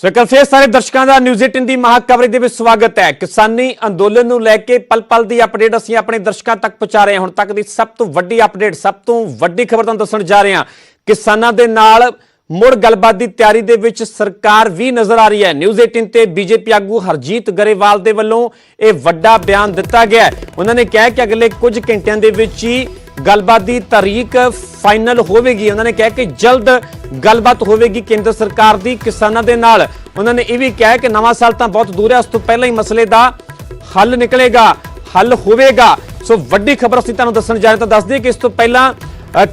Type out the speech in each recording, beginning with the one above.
ਸੋ ਇੱਕ ਫਿਰ ਸਾਰੇ ਦਰਸ਼ਕਾਂ ਦਾ ਨਿਊਜ਼ 18 ਦੀ ਮਹਾ ਕਵਰੇਜ ਦੇ ਵਿੱਚ ਸਵਾਗਤ ਹੈ। ਕਿਸਾਨੀ ਅੰਦੋਲਨ ਨੂੰ ਲੈ ਕੇ ਪਲ ਪਲ ਦੀ ਅਪਡੇਟ ਅਸੀਂ ਆਪਣੇ ਦਰਸ਼ਕਾਂ ਤੱਕ ਪਹੁੰਚਾ ਰਹੇ ਹਾਂ। ਹੁਣ ਤੱਕ ਦੀ ਸਭ ਤੋਂ ਵੱਡੀ ਅਪਡੇਟ, ਸਭ ਤੋਂ ਵੱਡੀ ਖਬਰ ਤੁਹਾਨੂੰ ਦੱਸਣ ਜਾ ਰਹੇ ਹਾਂ। ਕਿਸਾਨਾਂ ਦੇ ਨਾਲ ਮੁੜ ਗੱਲਬਾਤ ਦੀ ਤਿਆਰੀ ਦੇ ਵਿੱਚ ਸਰਕਾਰ ਵੀ ਨਜ਼ਰ ਆ ਰਹੀ ਹੈ। ਨਿਊਜ਼ 18 ਤੇ ਬੀਜੇਪੀ ਆਗੂ ਹਰਜੀਤ ਗਰੇਵਾਲ ਦੇ ਵੱਲੋਂ ਇਹ ਵੱਡਾ ਬਿਆਨ ਦਿੱਤਾ ਗਿਆ ਹੈ। ਉਹਨਾਂ ਨੇ ਕਿਹਾ ਕਿ ਅਗਲੇ ਕੁਝ ਘੰਟਿਆਂ ਦੇ ਵਿੱਚ ਹੀ ਗੱਲਬਾਤ ਦੀ ਤਾਰੀਖ ਫਾਈਨਲ ਹੋਵੇਗੀ। ਉਹਨਾਂ ਨੇ ਕਿਹਾ ਕਿ ਜਲਦ ਗੱਲਬਾਤ ਹੋਵੇਗੀ ਕੇਂਦਰ ਸਰਕਾਰ ਦੀ ਕਿਸਾਨਾਂ ਦੇ ਨਾਲ। ਉਹਨਾਂ ਨੇ ਇਹ ਵੀ ਕਿਹਾ ਕਿ ਨਵਾਂ ਸਾਲ ਤਾਂ ਬਹੁਤ ਦੂਰ ਹੈ, ਉਸ ਤੋਂ ਪਹਿਲਾਂ ਹੀ ਮਸਲੇ ਦਾ ਹੱਲ ਨਿਕਲੇਗਾ, ਹੱਲ ਹੋਵੇਗਾ। ਸੋ ਵੱਡੀ ਖਬਰ ਅਸੀਂ ਤੁਹਾਨੂੰ ਦੱਸਣ ਜਾ ਰਹੇ ਤਾਂ ਦੱਸ ਦਈਏ ਕਿ ਇਸ ਤੋਂ ਪਹਿਲਾਂ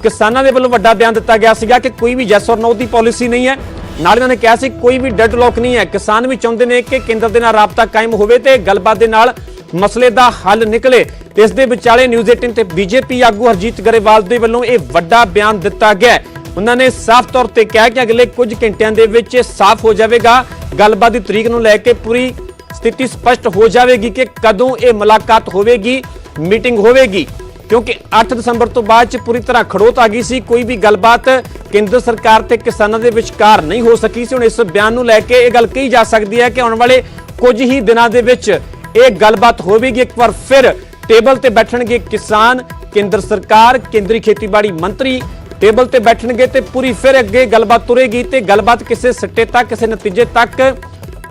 ਕਿਸਾਨਾਂ ਦੇ ਵੱਲੋਂ ਵੱਡਾ ਬਿਆਨ ਦਿੱਤਾ ਗਿਆ ਸੀਗਾ ਕਿ ਕੋਈ ਵੀ ਯੈਸ ਔਰ ਨੋ ਦੀ ਪਾਲਿਸੀ ਨਹੀਂ ਹੈ। ਨਾਲ ਇਹਨਾਂ ਨੇ ਕਿਹਾ ਸੀ ਕੋਈ ਵੀ ਡੈਡਲੌਕ ਨਹੀਂ ਹੈ। ਕਿਸਾਨ ਵੀ ਚਾਹੁੰਦੇ ਨੇ ਕਿ ਕੇਂਦਰ ਦੇ ਨਾਲ ਰਾਬਤਾ ਕਾਇਮ ਹੋਵੇ ਤੇ ਗੱਲਬਾਤ ਦੇ ਨਾਲ ਮਸਲੇ ਦਾ ਹੱਲ ਨਿਕਲੇ। ਤੇ ਇਸ ਦੇ ਵਿਚਾਲੇ ਨਿਊਜ਼ 18 ਤੇ ਬੀਜੇਪੀ ਆਗੂ ਹਰਜੀਤ ਗਰੇਵਾਲ ਦੇ ਵੱਲੋਂ ਇਹ ਵੱਡਾ ਬਿਆਨ ਦਿੱਤਾ ਗਿਆ। ਉਹਨਾਂ ਨੇ ਸਾਫ਼ ਤੌਰ ਤੇ ਕਿਹਾ ਕਿ ਅਗਲੇ ਕੁਝ ਘੰਟਿਆਂ ਦੇ ਵਿੱਚ ਸਾਫ਼ ਹੋ ਜਾਵੇਗਾ। ਗੱਲਬਾਤ ਦੀ ਤਰੀਕ ਨੂੰ ਲੈ ਕੇ ਪੂਰੀ ਸਥਿਤੀ ਸਪਸ਼ਟ ਹੋ ਜਾਵੇਗੀ ਕਿ ਕਦੋਂ ਇਹ ਮੁਲਾਕਾਤ ਹੋਵੇਗੀ, ਮੀਟਿੰਗ ਹੋਵੇਗੀ। ਕਿਉਂਕਿ 8 ਦਸੰਬਰ ਤੋਂ ਬਾਅਦ ਚ ਪੂਰੀ ਤਰ੍ਹਾਂ ਖੜੋਤ ਆ ਗਈ ਸੀ। ਕੋਈ ਵੀ ਗੱਲਬਾਤ ਕੇਂਦਰ ਸਰਕਾਰ ਤੇ ਕਿਸਾਨਾਂ ਦੇ ਵਿਚਕਾਰ ਨਹੀਂ ਹੋ ਸਕੀ ਸੀ। ਹੁਣ ਇਸ ਬਿਆਨ ਨੂੰ ਲੈ ਕੇ ਇਹ ਗੱਲ ਕਹੀ ਜਾ ਸਕਦੀ ਹੈ ਕਿ ਆਉਣ ਵਾਲੇ ਕੁਝ ਹੀ ਦਿਨਾਂ ਦੇ ਵਿੱਚ ਇਹ ਗੱਲਬਾਤ ਹੋਵੇਗੀ। ਇੱਕ ਵਾਰ ਫਿਰ ਟੇਬਲ ਤੇ ਬੈਠਣਗੇ ਕਿਸਾਨ, ਕੇਂਦਰ ਸਰਕਾਰ, ਕੇਂਦਰੀ ਖੇਤੀਬਾੜੀ ਮੰਤਰੀ ਟੇਬਲ ਤੇ ਬੈਠਣਗੇ ਤੇ ਪੂਰੀ ਫਿਰ ਅੱਗੇ ਗੱਲਬਾਤ ਤੁਰੇਗੀ ਤੇ ਗੱਲਬਾਤ ਕਿਸੇ ਸਿੱਟੇ ਤੱਕ, ਕਿਸੇ ਨਤੀਜੇ ਤੱਕ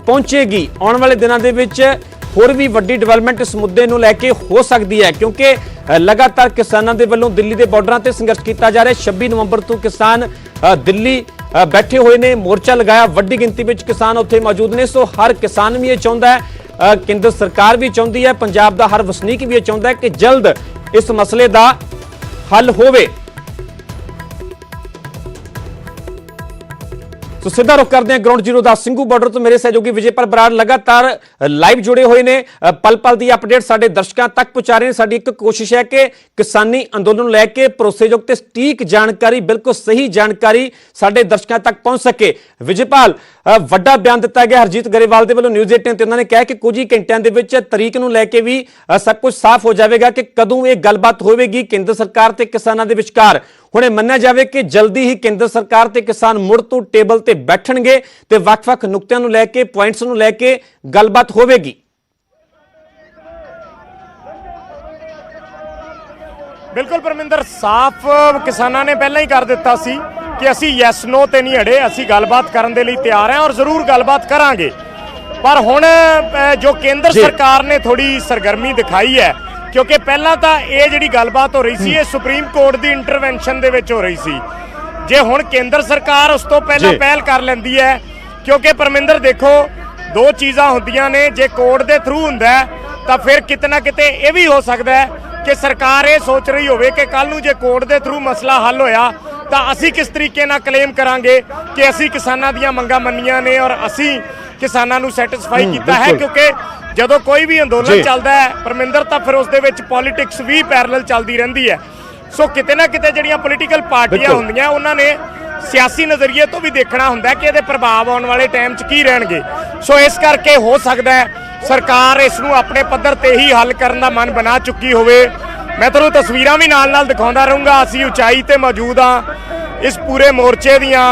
ਪਹੁੰਚੇਗੀ। ਆਉਣ ਵਾਲੇ ਦਿਨਾਂ ਦੇ ਵਿੱਚ ਹੋਰ ਵੀ ਵੱਡੀ ਡਿਵੈਲਪਮੈਂਟ ਇਸ ਮੁੱਦੇ ਨੂੰ ਲੈ ਕੇ ਹੋ ਸਕਦੀ ਹੈ ਕਿਉਂਕਿ ਲਗਾਤਾਰ ਕਿਸਾਨਾਂ ਦੇ ਵੱਲੋਂ ਦਿੱਲੀ ਦੇ ਬਾਰਡਰਾਂ ਤੇ ਸੰਘਰਸ਼ ਕੀਤਾ ਜਾ ਰਿਹਾ। 26 ਨਵੰਬਰ ਤੋਂ ਕਿਸਾਨ ਦਿੱਲੀ ਬੈਠੇ ਹੋਏ ਨੇ, ਮੋਰਚਾ ਲਗਾਇਆ, ਵੱਡੀ ਗਿਣਤੀ ਵਿੱਚ ਕਿਸਾਨ ਉੱਥੇ ਮੌਜੂਦ ਨੇ। ਸੋ ਹਰ ਕਿਸਾਨ ਵੀ ਇਹ ਚਾਹੁੰਦਾ ਹੈ, ਕੇਂਦਰ ਸਰਕਾਰ ਵੀ ਚਾਹੁੰਦੀ ਹੈ, ਪੰਜਾਬ ਦਾ ਹਰ ਵਸਨੀਕ ਵੀ ਇਹ ਚਾਹੁੰਦਾ ਹੈ ਕਿ ਜਲਦ ਇਸ ਮਸਲੇ ਦਾ ਹੱਲ ਹੋਵੇ। तो सीधा रुख करते हैं ग्राउंड जीरो का ਸਿੰਘੂ ਬਾਰਡਰ ਤੋਂ। ਮੇਰੇ ਸਹਿਯੋਗੀ ਵਿਜੇਪਾਲ ਬਰਾੜ लगातार लाइव जुड़े हुए ने, पल पल की अपडेट साडे दर्शकों तक पहुंचा रहे हैं। साडी एक कोशिश है कि किसानी अंदोलन लैके भरोसेयोग ते सटीक जानकारी, बिल्कुल सही जानकारी साडे दर्शकों तक पहुंच सके। विजयपाल, ਵੱਡਾ ਬਿਆਨ ਦਿੱਤਾ ਗਿਆ ਹਰਜੀਤ ਗਰੇਵਾਲ ਦੇ ਵੱਲੋਂ ਨਿਊਜ਼ 18 ਤੇ। ਉਹਨਾਂ ਨੇ ਕਿਹਾ ਕਿ ਕੁਝ ਹੀ ਘੰਟਿਆਂ ਦੇ ਵਿੱਚ ਤਰੀਕ ਨੂੰ ਲੈ ਕੇ ਵੀ ਸਭ ਕੁਝ ਸਾਫ਼ ਹੋ ਜਾਵੇਗਾ ਕਿ ਕਦੋਂ ਇਹ ਗੱਲਬਾਤ ਹੋਵੇਗੀ ਕੇਂਦਰ ਸਰਕਾਰ ਤੇ ਕਿਸਾਨਾਂ ਦੇ ਵਿਚਕਾਰ। ਹੁਣ ਇਹ ਮੰਨਿਆ ਜਾਵੇ ਕਿ ਜਲਦੀ ਹੀ ਕੇਂਦਰ ਸਰਕਾਰ ਤੇ ਕਿਸਾਨ ਮੁੜ ਤੋਂ ਟੇਬਲ ਤੇ ਬੈਠਣਗੇ ਤੇ ਵੱਖ-ਵੱਖ ਨੁਕਤਿਆਂ ਨੂੰ ਲੈ ਕੇ, ਪੁਆਇੰਟਸ ਨੂੰ ਲੈ ਕੇ ਗੱਲਬਾਤ ਹੋਵੇਗੀ। बिल्कुल परमिंदर, साफ किसानों ने पहले ही कर दिता सी कि असी यस नो ते नहीं अड़े, असी गलबात करने दे लई तैयार हैं और जरूर गलबात करांगे। पर हुण जो केंद्र सरकार ने थोड़ी सरगर्मी दिखाई है, क्योंकि पहला तो ये जिहड़ी गलबात हो रही सी ये सुप्रीम कोर्ट की इंटरवेंशन दे विच हो रही सी। जे हुण केंद्र सरकार उस तो पहला पहल कर लैंदी है, क्योंकि परमिंदर देखो दो चीज़ां हुंदियां ने, जे कोर्ट के थ्रू हुंदा तां फिर किते ना किते ये भी हो सकता है कि सरकार ये सोच रही होवे कि कल नूं जे कोर्ट के थ्रू मसला हल होया तो असी किस तरीके नाल क्लेम करांगे कि असी किसानां दीयां मंगां मन्नियां ने और असी किसानां नूं सैटिस्फाई कीता है। क्योंकि जदों कोई भी अंदोलन चलदा है परमिंदर तां फिर उस दे विच पॉलिटिक्स भी पैरल चलदी रहिंदी है। सो किते ना किते जिहड़ियां पोलीटिकल पार्टियां हुंदियां उन्हां ने सियासी नज़रिए तो भी देखना हुंदा कि इहदे प्रभाव आउण वाले टाइम च की रहणगे। सो इस करके हो सकदा है सरकार इसनूं अपने पद्धर ते ही हल करन दा मन बना चुकी होवे। मैं तुहानूं तस्वीरां भी नाल-नाल दिखाउंदा रहूँगा। असीं उचाई ते मौजूद हाँ इस पूरे मोर्चे दियां,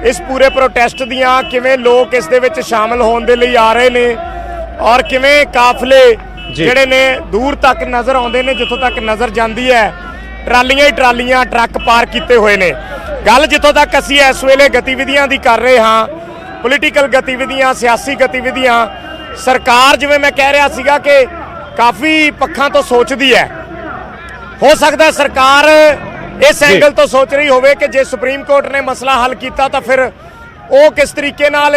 इस पूरे प्रोटेस्ट दियां, किवें लोग इस दे विच शामिल होण दे लई आ रहे ने और किवें काफले जिहड़े ने दूर तक नज़र आउंदे ने, जिथों तक नज़र जांदी है ट्रालियां ही ट्रालियां ट्रक पार कीते होए ने। गल जिथों तक असीं इस वेले गतिविधियां दी कर रहे हाँ, पोलीटिकल गतिविधियां, सियासी गतिविधियां, सरकार जिवें मैं कह रहा सीगा कि काफ़ी पक्षां तो सोचती है। हो सकता है सरकार इस एंगल तो सोच रही होवे कि जे सुप्रीम कोर्ट ने मसला हल किया तो फिर वो किस तरीके नाल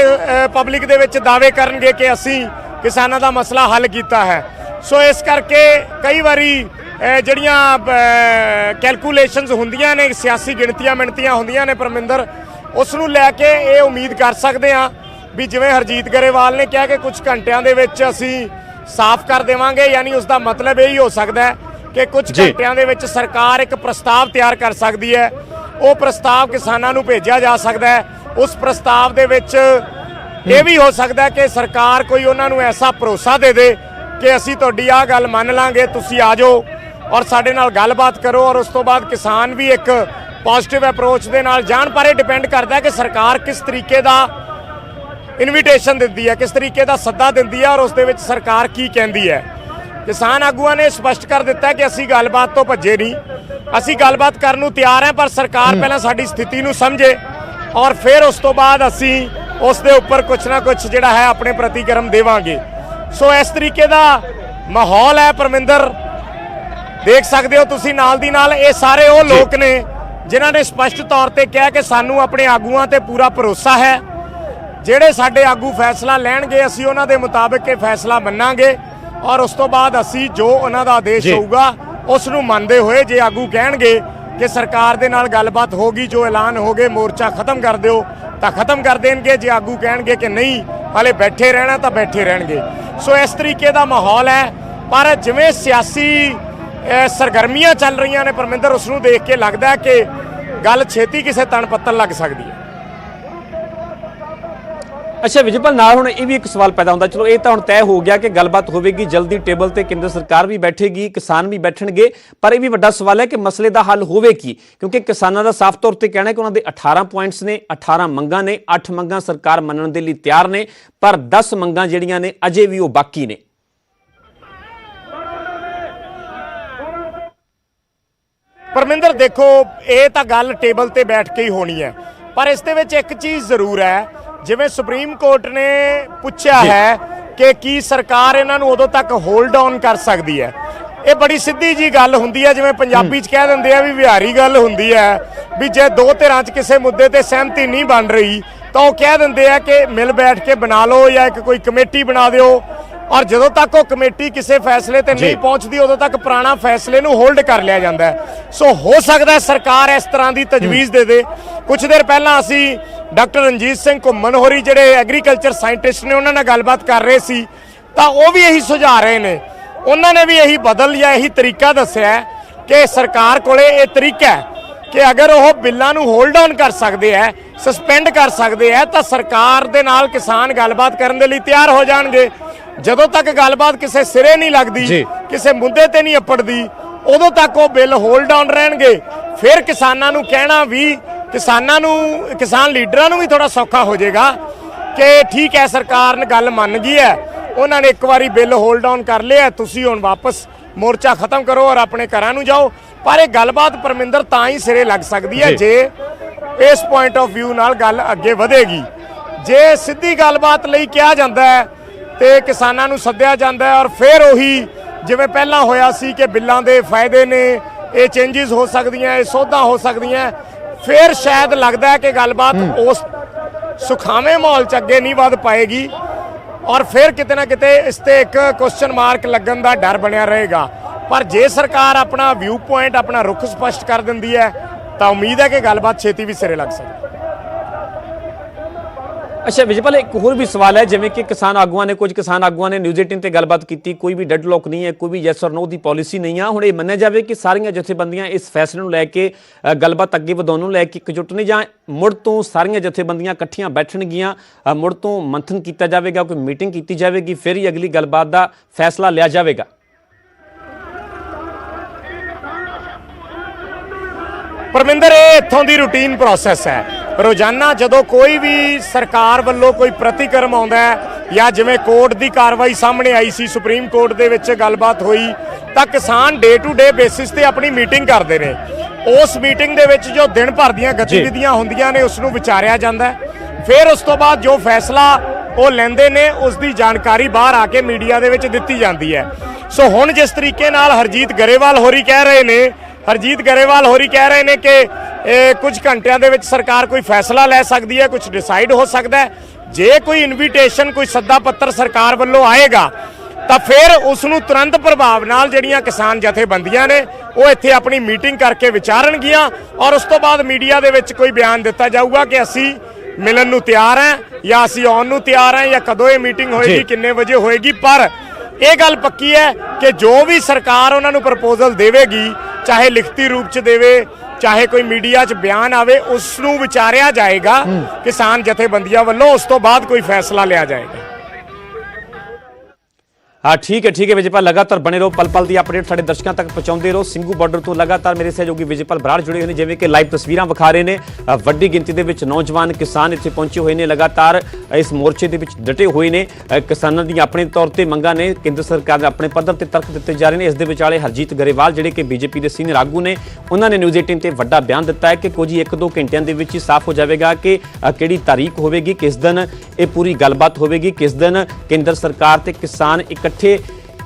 पब्लिक दे विच दावे करनगे कि असी किसानां दा मसला हल किया है। सो इस करके कई बारी जिहड़ियां कैलकुलेशनस हुंदियां ने, सियासी गिणतियां मिणतियां हुंदियां ने परमिंदर, उस नूं लैके ये उम्मीद कर सकते हैं भी जिवें हरजीत गरेवाल ने कहा कि कुछ घंटिਆਂ ਦੇ ਵਿੱਚ ਅਸੀਂ साफ कर देवांगे, यानी उसका मतलब यही हो सकता है कि कुछ घंटिਆਂ ਦੇ ਵਿੱਚ सरकार एक प्रस्ताव तैयार कर सकती है। वो प्रस्ताव किसानों को भेजा जा सकता है। उस प्रस्ताव ਦੇ ਵਿੱਚ ये भी हो सकता है कि सरकार कोई उन्होंने ऐसा भरोसा दे दे कि असी तुहाडी आ गल मान लांगे, तुसी आ जाओ और साडे नाल गलबात करो। और उस तो बाद किसान भी एक पॉजिटिव अप्रोच के नाल जान। पर यह डिपेंड करता है कि सरकार किस तरीके का ਇਨਵੀਟੇਸ਼ਨ ਦਿੰਦੀ ਹੈ, ਕਿਸ ਤਰੀਕੇ ਦਾ ਸੱਦਾ ਦਿੰਦੀ ਹੈ ਔਰ ਉਸ ਦੇ ਵਿੱਚ ਸਰਕਾਰ ਕੀ ਕਹਿੰਦੀ ਹੈ। ਕਿਸਾਨ ਆਗੂਆਂ ਨੇ ਸਪਸ਼ਟ ਕਰ ਦਿੱਤਾ ਕਿ ਅਸੀਂ ਗੱਲਬਾਤ ਤੋਂ ਭੱਜੇ ਨਹੀਂ, ਅਸੀਂ ਗੱਲਬਾਤ ਕਰਨ ਨੂੰ ਤਿਆਰ ਹਾਂ, ਪਰ ਸਰਕਾਰ ਪਹਿਲਾਂ ਸਾਡੀ ਸਥਿਤੀ ਨੂੰ ਸਮਝੇ ਔਰ ਫਿਰ ਉਸ ਤੋਂ ਬਾਅਦ ਅਸੀਂ ਉਸ ਦੇ ਉੱਪਰ ਕੁਛ ਨਾ ਕੁਛ ਜਿਹੜਾ ਹੈ ਆਪਣੇ ਪ੍ਰਤੀਕਰਮ ਦੇਵਾਂਗੇ। ਸੋ ਇਸ ਤਰੀਕੇ ਦਾ ਮਾਹੌਲ ਹੈ ਪਰਮਿੰਦਰ, ਦੇਖ ਸਕਦੇ ਹੋ ਤੁਸੀਂ ਨਾਲ ਦੀ ਨਾਲ। ਇਹ ਸਾਰੇ ਉਹ ਲੋਕ ਨੇ ਜਿਨ੍ਹਾਂ ਨੇ ਸਪਸ਼ਟ ਤੌਰ ਤੇ ਕਿਹਾ ਕਿ ਸਾਨੂੰ ਆਪਣੇ ਆਗੂਆਂ ਤੇ ਪੂਰਾ ਭਰੋਸਾ ਹੈ, ਜਿਹੜੇ ਸਾਡੇ ਆਗੂ ਫੈਸਲਾ ਲੈਣਗੇ ਅਸੀਂ ਉਹਨਾਂ ਦੇ ਮੁਤਾਬਕ ਇਹ ਫੈਸਲਾ ਮੰਨਾਂਗੇ ਔਰ ਉਸ ਤੋਂ ਬਾਅਦ ਅਸੀਂ ਜੋ ਉਹਨਾਂ ਦਾ ਆਦੇਸ਼ ਹੋਊਗਾ ਉਸ ਨੂੰ ਮੰਨਦੇ ਹੋਏ, ਜੇ ਆਗੂ ਕਹਿਣਗੇ ਕਿ ਸਰਕਾਰ ਦੇ ਨਾਲ ਗੱਲਬਾਤ ਹੋਗੀ, ਜੋ ਐਲਾਨ ਹੋ ਗਏ ਮੋਰਚਾ ਖਤਮ ਕਰ ਦਿਓ ਤਾਂ ਖਤਮ ਕਰ ਦੇਣਗੇ, ਜੇ ਆਗੂ ਕਹਿਣਗੇ ਕਿ ਨਹੀਂ ਹਾਲੇ ਬੈਠੇ ਰਹਿਣਾ ਤਾਂ ਬੈਠੇ ਰਹਿਣਗੇ। ਸੋ ਇਸ ਤਰੀਕੇ ਦਾ ਮਾਹੌਲ ਹੈ। ਪਰ ਜਿਵੇਂ ਸਿਆਸੀ ਸਰਗਰਮੀਆਂ ਚੱਲ ਰਹੀਆਂ ਨੇ ਪਰਮਿੰਦਰ, ਉਸ ਨੂੰ ਦੇਖ ਕੇ ਲੱਗਦਾ ਹੈ ਕਿ ਗੱਲ ਛੇਤੀ ਕਿਸੇ ਤਣ ਪੱਤਨ ਲੱਗ ਸਕਦੀ ਹੈ। ਅੱਛਾ ਵਿਜੇਪਾਲ, ਨਾਲ ਹੁਣ ਇਹ ਵੀ ਇੱਕ ਸਵਾਲ ਪੈਦਾ ਹੁੰਦਾ, ਚਲੋ ਇਹ ਤਾਂ ਹੁਣ ਤੈਅ ਹੋ ਗਿਆ ਕਿ ਗੱਲਬਾਤ ਹੋਵੇਗੀ ਜਲਦੀ, ਟੇਬਲ ਤੇ ਕੇਂਦਰ ਸਰਕਾਰ ਵੀ ਬੈਠੇਗੀ, ਕਿਸਾਨ ਵੀ ਬੈਠਣਗੇ, ਪਰ ਇਹ ਵੀ ਵੱਡਾ ਸਵਾਲ ਹੈ ਕਿ ਮਸਲੇ ਦਾ ਹੱਲ ਹੋਵੇ ਕੀ? ਕਿਉਂਕਿ ਕਿਸਾਨਾਂ ਦਾ ਸਾਫ਼ ਤੌਰ ਤੇ ਕਹਿਣਾ ਹੈ ਕਿ ਉਹਨਾਂ ਦੇ 18 ਪੁਆਇੰਟਸ ਨੇ, 18 ਮੰਗਾਂ ਨੇ, 8 ਮੰਗਾਂ ਸਰਕਾਰ ਮੰਨਣ ਦੇ ਲਈ ਤਿਆਰ ਨੇ, ਪਰ 10 ਮੰਗਾਂ ਜਿਹੜੀਆਂ ਨੇ ਅਜੇ ਵੀ ਉਹ ਬਾਕੀ ਨੇ। ਪਰਮਿੰਦਰ ਦੇਖੋ, ਇਹ ਤਾਂ ਗੱਲ ਟੇਬਲ ਤੇ ਬੈਠ ਕੇ ਹੀ ਹੋਣੀ ਹੈ, ਪਰ ਇਸ ਦੇ ਵਿੱਚ ਇੱਕ ਚੀਜ਼ ਜ਼ਰੂਰ ਹੈ, ਜਿਵੇਂ ਸੁਪਰੀਮ ਕੋਰਟ ਨੇ ਪੁੱਛਿਆ ਹੈ ਕਿ ਕੀ ਸਰਕਾਰ ਇਹਨਾਂ ਨੂੰ ਉਦੋਂ ਤੱਕ ਹੋਲਡ ਆਨ ਕਰ ਸਕਦੀ ਹੈ। ਇਹ ਬੜੀ ਸਿੱਧੀ ਜੀ ਗੱਲ ਹੁੰਦੀ ਹੈ, ਜਿਵੇਂ ਪੰਜਾਬੀ 'ਚ ਕਹਿ ਦਿੰਦੇ ਆ ਵੀ ਵਿਹਾਰੀ ਗੱਲ ਹੁੰਦੀ ਹੈ ਵੀ ਜੇ ਦੋ ਧਿਰਾਂ 'ਚ ਕਿਸੇ ਮੁੱਦੇ ਤੇ ਸਹਿਮਤੀ ਨਹੀਂ ਬਣ ਰਹੀ ਤਾਂ ਉਹ ਕਹਿ ਦਿੰਦੇ ਆ ਕਿ ਮਿਲ ਬੈਠ ਕੇ ਬਣਾ ਲਓ ਜਾਂ ਇੱਕ ਕੋਈ ਕਮੇਟੀ ਬਣਾ ਦਿਓ, ਔਰ ਜਦੋਂ ਤੱਕ ਉਹ ਕਮੇਟੀ ਕਿਸੇ ਫੈਸਲੇ ਤੇ ਨਹੀਂ ਪਹੁੰਚਦੀ ਉਦੋਂ ਤੱਕ ਪੁਰਾਣਾ ਫੈਸਲੇ ਨੂੰ ਹੋਲਡ ਕਰ ਲਿਆ ਜਾਂਦਾ ਹੈ। ਸੋ ਹੋ ਸਕਦਾ ਸਰਕਾਰ ਇਸ ਤਰ੍ਹਾਂ ਦੀ ਤਜਵੀਜ਼ ਦੇ ਦੇ। ਕੁਝ ਦੇਰ ਪਹਿਲਾਂ ਅਸੀਂ ਡਾਕਟਰ ਰਣਜੀਤ ਸਿੰਘ ਘੁੰਮਣ ਹੋਰੀ ਜਿਹੜੇ ਐਗਰੀਕਲਚਰ ਸਾਇੰਟਿਸਟ ਨੇ ਉਹਨਾਂ ਨਾਲ ਗੱਲਬਾਤ ਕਰ ਰਹੇ ਸੀ, ਤਾਂ ਉਹ ਵੀ ਇਹੀ ਸੁਝਾ ਰਹੇ ਨੇ, ਉਹਨਾਂ ਨੇ ਵੀ ਇਹੀ ਬਦਲ ਜਾਂ ਇਹੀ ਤਰੀਕਾ ਦੱਸਿਆ ਕਿ ਸਰਕਾਰ ਕੋਲੇ ਇਹ ਤਰੀਕਾ ਹੈ ਕਿ ਅਗਰ ਉਹ ਬਿੱਲਾਂ ਨੂੰ ਹੋਲਡ ਆਨ ਕਰ ਸਕਦੇ ਹੈ, ਸਸਪੈਂਡ ਕਰ ਸਕਦੇ ਹੈ, ਤਾਂ ਸਰਕਾਰ ਦੇ ਨਾਲ ਕਿਸਾਨ ਗੱਲਬਾਤ ਕਰਨ ਦੇ ਲਈ ਤਿਆਰ ਹੋ ਜਾਣਗੇ। ਜਦੋਂ ਤੱਕ ਗੱਲਬਾਤ ਕਿਸੇ ਸਿਰੇ ਨਹੀਂ ਲੱਗਦੀ, ਕਿਸੇ ਮੁੱਦੇ ਤੇ ਨਹੀਂ ਅੱਪੜਦੀ, ਉਦੋਂ ਤੱਕ ਉਹ ਬਿੱਲ ਹੋਲਡ ਆਨ ਰਹਿਣਗੇ। ਫਿਰ ਕਿਸਾਨਾਂ ਨੂੰ ਕਹਿਣਾ ਵੀ, ਕਿਸਾਨ ਲੀਡਰਾਂ ਨੂੰ ਵੀ ਥੋੜਾ ਸੌਖਾ ਹੋ ਜਾਏਗਾ ਕਿ ਠੀਕ ਹੈ ਸਰਕਾਰ ਨੇ ਗੱਲ ਮੰਨ ਗਈ ਹੈ, ਉਹਨਾਂ ਨੇ ਇੱਕ ਵਾਰੀ ਬਿੱਲ ਹੋਲਡ ਆਨ ਕਰ ਲਿਆ, ਤੁਸੀਂ ਹੁਣ ਵਾਪਸ ਮੋਰਚਾ ਖਤਮ ਕਰੋ ਔਰ ਆਪਣੇ ਘਰਾਂ ਨੂੰ ਜਾਓ। ਪਰ ਇਹ ਗੱਲਬਾਤ ਪਰਮਿੰਦਰ ਤਾਂ ਹੀ ਸਿਰੇ ਲੱਗ ਸਕਦੀ ਹੈ ਜੇ ਇਸ ਪੁਆਇੰਟ ਆਫ ਵਿਊ ਨਾਲ ਗੱਲ ਅੱਗੇ ਵਧੇਗੀ। ਜੇ ਸਿੱਧੀ ਗੱਲਬਾਤ ਲਈ ਕਿਹਾ ਜਾਂਦਾ ਹੈ ਤੇ ਕਿਸਾਨਾਂ ਨੂੰ ਸੱਦਿਆ ਜਾਂਦਾ ਹੈ ਔਰ ਫਿਰ ਉਹੀ ਜਿਵੇਂ ਪਹਿਲਾਂ ਹੋਇਆ ਸੀ ਕਿ ਬਿੱਲਾਂ ਦੇ ਫਾਇਦੇ ਨੇ, ਇਹ ਚੇਂਜਸ ਹੋ ਸਕਦੀਆਂ, ਇਹ ਸੋਧਾਂ ਹੋ ਸਕਦੀਆਂ, ਫਿਰ ਸ਼ਾਇਦ ਲੱਗਦਾ ਹੈ ਕਿ ਗੱਲਬਾਤ ਉਸ ਸੁਖਾਵੇਂ ਮਾਹੌਲ 'ਚ ਅੱਗੇ ਨਹੀਂ ਵਧ ਪਾਏਗੀ ਔਰ ਫਿਰ ਕਿਤੇ ਨਾ ਕਿਤੇ ਇਸ ਤੇ ਇੱਕ ਕੁਐਸਚਨ ਮਾਰਕ ਲੱਗਣ ਦਾ ਡਰ ਬਣਿਆ ਰਹੇਗਾ। ਪਰ ਜੇ ਸਰਕਾਰ ਆਪਣਾ ਵਿਊ ਪੁਆਇੰਟ, ਆਪਣਾ ਰੁਖ ਸਪਸ਼ਟ ਕਰ ਦਿੰਦੀ ਹੈ ਤਾਂ ਉਮੀਦ ਹੈ ਕਿ ਗੱਲਬਾਤ ਛੇਤੀ ਵੀ ਸਿਰੇ ਲੱਗ ਸਕਦੀ। ਅੱਛਾ ਵਿਜੇਪਾਲ, ਇੱਕ ਹੋਰ ਵੀ ਸਵਾਲ ਹੈ, ਜਿਵੇਂ ਕਿ ਕੁਝ ਕਿਸਾਨ ਆਗੂਆਂ ਨੇ ਨਿਊਜ਼ 18 ਤੇ ਗੱਲਬਾਤ ਕੀਤੀ, ਕੋਈ ਵੀ ਡੈਡਲੌਕ ਨਹੀਂ ਹੈ, ਕੋਈ ਵੀ ਯੈਸ ਔਰ ਨੋ ਦੀ ਪਾਲਿਸੀ ਨਹੀਂ ਆ। ਹੁਣ ਇਹ ਮੰਨਿਆ ਜਾਵੇ ਕਿ ਸਾਰੀਆਂ ਜਥੇਬੰਦੀਆਂ ਇਸ ਫੈਸਲੇ ਨੂੰ ਲੈ ਕੇ ਗੱਲਬਾਤ ਅੱਗੇ ਵਧਾਉਣ ਨੂੰ ਲੈ ਕੇ ਇਕਜੁੱਟ ਨੇ, ਜਾਂ ਮੁੜ ਤੋਂ ਸਾਰੀਆਂ ਜਥੇਬੰਦੀਆਂ ਇਕੱਠੀਆਂ ਬੈਠਣਗੀਆਂ, ਮੁੜ ਤੋਂ ਮੰਥਨ ਕੀਤਾ ਜਾਵੇਗਾ, ਕੋਈ ਮੀਟਿੰਗ ਕੀਤੀ ਜਾਵੇਗੀ, ਫਿਰ ਹੀ ਅਗਲੀ ਗੱਲਬਾਤ ਦਾ ਫੈਸਲਾ ਲਿਆ ਜਾਵੇਗਾ? ਪਰਮਿੰਦਰ, ਇਹ ਇੱਥੋਂ ਦੀ ਰੂਟੀਨ ਪ੍ਰੋਸੈਸ ਹੈ। ਰੋਜ਼ਾਨਾ ਜਦੋਂ ਕੋਈ ਵੀ ਸਰਕਾਰ ਵੱਲੋਂ ਕੋਈ ਪ੍ਰਤੀਕਰਮ ਆਉਂਦਾ ਹੈ ਜਾਂ ਜਿਵੇਂ ਕੋਰਟ ਦੀ ਕਾਰਵਾਈ ਸਾਹਮਣੇ ਆਈ ਸੀ, ਸੁਪਰੀਮ ਕੋਰਟ ਦੇ ਵਿੱਚ ਗੱਲਬਾਤ ਹੋਈ, ਤਾਂ ਕਿਸਾਨ ਡੇ ਟੂ ਡੇ ਬੇਸਿਸ ਤੇ ਆਪਣੀ ਮੀਟਿੰਗ ਕਰਦੇ ਨੇ। ਉਸ ਮੀਟਿੰਗ ਦੇ ਵਿੱਚ ਜੋ ਦਿਨ ਭਰ ਦੀਆਂ ਗਤੀਵਿਧੀਆਂ ਹੁੰਦੀਆਂ ਨੇ ਉਸ ਨੂੰ ਵਿਚਾਰਿਆ ਜਾਂਦਾ ਹੈ। ਫਿਰ ਉਸ ਤੋਂ ਬਾਅਦ ਜੋ ਫੈਸਲਾ ਉਹ ਲੈਂਦੇ ਨੇ ਉਸ ਦੀ ਜਾਣਕਾਰੀ ਬਾਹਰ ਆ ਕੇ ਮੀਡੀਆ ਦੇ ਵਿੱਚ ਦਿੱਤੀ ਜਾਂਦੀ ਹੈ। ਸੋ ਹੁਣ ਜਿਸ ਤਰੀਕੇ ਨਾਲ ਹਰਜੀਤ ਗਰੇਵਾਲ ਹੋਰੀ ਕਹਿ ਰਹੇ ਨੇ ਕਿ ਕੁਝ ਘੰਟਿਆਂ ਦੇ ਵਿੱਚ ਸਰਕਾਰ ਕੋਈ ਫੈਸਲਾ ਲੈ ਸਕਦੀ ਹੈ, ਕੁਝ ਡਿਸਾਈਡ ਹੋ ਸਕਦਾ ਹੈ। ਜੇ ਕੋਈ ਇਨਵੀਟੇਸ਼ਨ, ਕੋਈ ਸੱਦਾ ਪੱਤਰ ਸਰਕਾਰ ਵੱਲੋਂ ਆਏਗਾ ਤਾਂ ਫਿਰ ਉਸ ਨੂੰ ਤੁਰੰਤ ਪ੍ਰਭਾਵ ਨਾਲ ਜਿਹੜੀਆਂ ਕਿਸਾਨ ਜਥੇਬੰਦੀਆਂ ਨੇ ਉਹ ਇੱਥੇ ਆਪਣੀ ਮੀਟਿੰਗ ਕਰਕੇ ਵਿਚਾਰਨਗੀਆਂ ਔਰ ਉਸ ਤੋਂ ਬਾਅਦ ਮੀਡੀਆ ਦੇ ਵਿੱਚ ਕੋਈ ਬਿਆਨ ਦਿੱਤਾ ਜਾਊਗਾ ਕਿ ਅਸੀਂ ਮਿਲਣ ਨੂੰ ਤਿਆਰ ਹਾਂ ਜਾਂ ਅਸੀਂ ਆਉਣ ਨੂੰ ਤਿਆਰ ਹਾਂ ਜਾਂ ਕਦੋਂ ਇਹ ਮੀਟਿੰਗ ਹੋਏਗੀ, ਕਿੰਨੇ ਵਜੇ ਹੋਏਗੀ। ਪਰ ਇਹ ਗੱਲ ਪੱਕੀ ਹੈ ਕਿ ਜੋ ਵੀ ਸਰਕਾਰ ਉਹਨਾਂ ਨੂੰ ਪ੍ਰਪੋਜ਼ਲ ਦੇਵੇਗੀ, ਚਾਹੇ ਲਿਖਤੀ ਰੂਪ 'ਚ ਦੇਵੇ, ਚਾਹੇ ਕੋਈ ਮੀਡੀਆ 'ਚ ਬਿਆਨ ਆਵੇ, ਉਸ ਨੂੰ ਵਿਚਾਰਿਆ ਜਾਏਗਾ ਕਿਸਾਨ ਜਥੇਬੰਦੀਆਂ ਵੱਲੋਂ, ਉਸ ਤੋਂ ਬਾਅਦ ਕੋਈ ਫੈਸਲਾ ਲਿਆ ਜਾਏਗਾ। हाँ ठीक है विजयपाल, लगातार बने रहो, पल पल की अपडेट साडे दर्शकों तक पहुंचाते रहो। ਸਿੰਘੂ ਬਾਰਡਰ ਤੋਂ लगातार मेरे सहयोगी विजयपाल बराड़ जुड़े हुए हैं, जिवें कि लाइव तस्वीरां विखा रहे हैं। ਵੱਡੀ ਗਿਣਤੀ ਦੇ ਵਿੱਚ ਨੌਜਵਾਨ ਕਿਸਾਨ ਇੱਥੇ ਪਹੁੰਚੇ ਹੋਏ ਨੇ, ਲਗਾਤਾਰ ਇਸ ਮੋਰਚੇ ਦੇ ਵਿੱਚ ਡਟੇ ਹੋਏ ਨੇ। ਕਿਸਾਨਾਂ ਦੀਆਂ ਆਪਣੇ ਤੌਰ ਤੇ ਮੰਗਾਂ ਨੇ, ਕੇਂਦਰ ਸਰਕਾਰ ਦੇ ਆਪਣੇ ਪੱਧਰ ਤੇ ਤਰਕ ਦਿੱਤੇ ਜਾ ਰਹੇ ਨੇ। ਇਸ ਦੇ ਵਿਚਾਲੇ ਹਰਜੀਤ ਗਰੇਵਾਲ ਜਿਹੜੇ ਕਿ ਬੀਜੇਪੀ ਦੇ ਸੀਨੀਅਰ ਆਗੂ ਨੇ, ਉਹਨਾਂ ਨੇ ਨਿਊਜ਼ 18 ਤੇ ਵੱਡਾ ਬਿਆਨ ਦਿੱਤਾ ਹੈ ਕਿ ਕੁਝ ਹੀ 1-2 ਘੰਟਿਆਂ ਦੇ ਵਿੱਚ ਹੀ ਸਾਫ਼ ਹੋ ਜਾਵੇਗਾ ਕਿ ਕਿਹੜੀ ਤਾਰੀਖ ਹੋਵੇਗੀ, ਕਿਸ ਦਿਨ ਇਹ ਪੂਰੀ ਗੱਲਬਾਤ ਹੋਵੇਗੀ, ਕਿਸ ਦਿਨ ਕੇਂਦਰ ਸਰਕਾਰ ਤੇ ਕਿਸਾਨ ਇਕੱਠੇ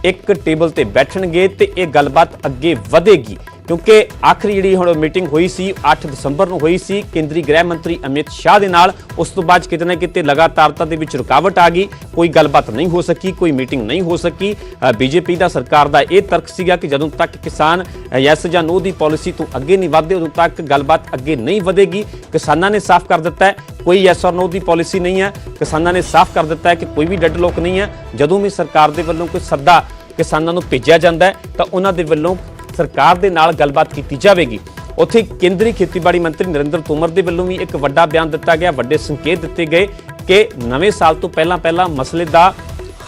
ਇੱਕ ਟੇਬਲ ਤੇ ਬੈਠਣਗੇ ਤੇ ਇਹ ਗੱਲਬਾਤ ਅੱਗੇ ਵਧੇਗੀ। क्योंकि आखिरी जी हम मीटिंग हुई सी 8 दसंबर ਨੂੰ ਹੋਈ ਸੀ ਕੇਂਦਰੀ ਗ੍ਰਹਿ ਮੰਤਰੀ ਅਮਿਤ ਸ਼ਾਹ ਦੇ ਨਾਲ। ਉਸ ਤੋਂ ਬਾਅਦ ਕਿਤੇ ਨਾ ਕਿਤੇ ਲਗਾਤਾਰਤਾ ਦੇ ਵਿੱਚ ਰੁਕਾਵਟ ਆ ਗਈ, ਕੋਈ ਗੱਲਬਾਤ ਨਹੀਂ ਹੋ ਸਕੀ, ਕੋਈ ਮੀਟਿੰਗ ਨਹੀਂ ਹੋ ਸਕੀ। ਬੀਜੇਪੀ ਦਾ ਸਰਕਾਰ ਦਾ ਇਹ ਤਰਕ ਸੀਗਾ ਕਿ ਜਦੋਂ ਤੱਕ ਕਿਸਾਨ ਯੈਸ ਜਾਂ ਨੋ ਦੀ ਪਾਲਿਸੀ ਤੋਂ ਅੱਗੇ ਨਹੀਂ ਵਧਦੇ ਉਦੋਂ ਤੱਕ ਗੱਲਬਾਤ ਅੱਗੇ ਨਹੀਂ ਵਧੇਗੀ। ਕਿਸਾਨਾਂ ਨੇ ਸਾਫ਼ ਕਰ ਦਿੱਤਾ ਹੈ ਕੋਈ ਯੈਸ ਔਰ ਨੋ ਦੀ ਪਾਲਿਸੀ ਨਹੀਂ ਹੈ। ਕਿਸਾਨਾਂ ਨੇ ਸਾਫ਼ ਕਰ ਦਿੱਤਾ ਹੈ ਕਿ ਕੋਈ ਵੀ ਡੈਡਲੋਕ ਨਹੀਂ ਹੈ। ਜਦੋਂ ਵੀ ਸਰਕਾਰ ਦੇ ਵੱਲੋਂ ਕੋਈ ਸੱਦਾ ਕਿਸਾਨਾਂ ਨੂੰ ਭੇਜਿਆ ਜਾਂਦਾ ਹੈ ਤਾਂ ਉਹਨਾਂ ਦੇ ਵੱਲੋਂ ਸਰਕਾਰ ਦੇ ਨਾਲ ਗੱਲਬਾਤ ਕੀਤੀ ਜਾਵੇਗੀ। ਉੱਥੇ ਕੇਂਦਰੀ ਖੇਤੀਬਾੜੀ ਮੰਤਰੀ ਨਰਿੰਦਰ ਤੋਮਰ ਦੇ ਵੱਲੋਂ ਵੀ ਇੱਕ ਵੱਡਾ ਬਿਆਨ ਦਿੱਤਾ ਗਿਆ, ਵੱਡੇ ਸੰਕੇਤ ਦਿੱਤੇ ਗਏ ਕਿ ਨਵੇਂ ਸਾਲ ਤੋਂ ਪਹਿਲਾਂ ਮਸਲੇ ਦਾ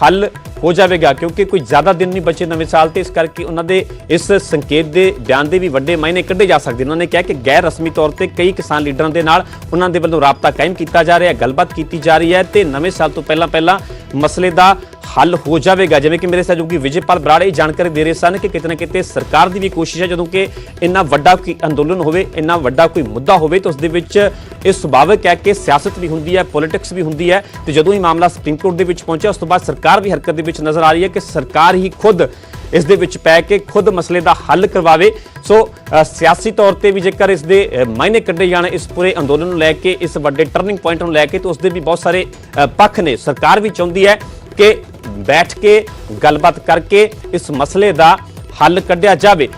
ਹੱਲ ਹੋ ਜਾਵੇਗਾ, ਕਿਉਂਕਿ ਕੋਈ ਜ਼ਿਆਦਾ ਦਿਨ ਨਹੀਂ ਬਚੇ ਨਵੇਂ ਸਾਲ ਤੇ। ਇਸ ਕਰਕੇ ਉਹਨਾਂ ਦੇ ਇਸ ਸੰਕੇਤ ਦੇ ਬਿਆਨ ਦੇ ਵੀ ਵੱਡੇ ਮਾਇਨੇ ਕੱਢੇ ਜਾ ਸਕਦੇ। ਉਹਨਾਂ ਨੇ ਕਿਹਾ ਕਿ ਗੈਰ ਰਸਮੀ ਤੌਰ ਤੇ ਕਈ ਕਿਸਾਨ ਲੀਡਰਾਂ ਦੇ ਨਾਲ ਉਹਨਾਂ ਦੇ ਵੱਲੋਂ ਰਾਬਤਾ ਕਾਇਮ ਕੀਤਾ ਜਾ ਰਿਹਾ, ਗੱਲਬਾਤ ਕੀਤੀ ਜਾ ਰਹੀ ਹੈ ਤੇ ਨਵੇਂ ਸਾਲ ਤੋਂ ਪਹਿਲਾਂ ਮਸਲੇ ਦਾ ਹੱਲ ਹੋ ਜਾਵੇਗਾ। ਜਿਵੇਂ ਕਿ ਮੇਰੇ ਸਹਿਯੋਗੀ ਵਿਜੇਪਾਲ ਬਰਾੜ ਇਹ ਜਾਣਕਾਰੀ ਦੇ ਰਹੇ ਸਨ ਕਿ ਕਿਤੇ ਨਾ ਕਿਤੇ ਸਰਕਾਰ ਦੀ ਵੀ ਕੋਸ਼ਿਸ਼ ਹੈ ਜਦੋਂ ਕਿ ਇੰਨਾ ਵੱਡਾ ਕੋਈ ਅੰਦੋਲਨ ਹੋਵੇ, ਇੰਨਾ ਵੱਡਾ ਕੋਈ ਮੁੱਦਾ ਹੋਵੇ ਤਾਂ ਉਸ ਦੇ ਵਿੱਚ ਇਹ ਸੁਭਾਵਿਕ ਹੈ ਕਿ ਸਿਆਸਤ ਵੀ ਹੁੰਦੀ ਹੈ, ਪੋਲਿਟਿਕਸ ਵੀ ਹੁੰਦੀ ਹੈ। ਤੇ ਜਦੋਂ ਹੀ ਮਾਮਲਾ ਸੁਪਰੀਮ ਕੋਰਟ ਦੇ ਵਿੱਚ ਪਹੁੰਚਿਆ ਉਸ ਤੋਂ ਬਾਅਦ ਸਰਕਾਰ ਵੀ ਹਰਕਤ ਦੇ ਵਿੱਚ ਨਜ਼ਰ ਆ ਰਹੀ ਹੈ ਕਿ ਸਰਕਾਰ ਹੀ ਖੁਦ ਇਸ ਦੇ ਵਿੱਚ ਪੈ ਕੇ ਖੁਦ ਮਸਲੇ ਦਾ ਹੱਲ ਕਰਵਾਵੇ। ਸੋ ਸਿਆਸੀ ਤੌਰ ਤੇ ਵੀ ਜੇਕਰ ਇਸ ਦੇ ਮਾਇਨੇ ਕੱਢੇ ਜਾਣ ਇਸ ਪੂਰੇ ਅੰਦੋਲਨ ਨੂੰ ਲੈ ਕੇ, ਇਸ ਵੱਡੇ ਟਰਨਿੰਗ ਪੁਆਇੰਟ ਨੂੰ ਲੈ ਕੇ, ਤਾਂ ਉਸ ਦੇ ਵੀ ਬਹੁਤ ਸਾਰੇ ਪੱਖ ਨੇ। ਸਰਕਾਰ ਵੀ ਚਾਹੁੰਦੀ ਹੈ ਕਿ ਬੈਠ ਕੇ ਗੱਲਬਾਤ ਕਰਕੇ ਇਸ ਮਸਲੇ ਦਾ ਹੱਲ ਕੱਢਿਆ ਜਾਵੇ।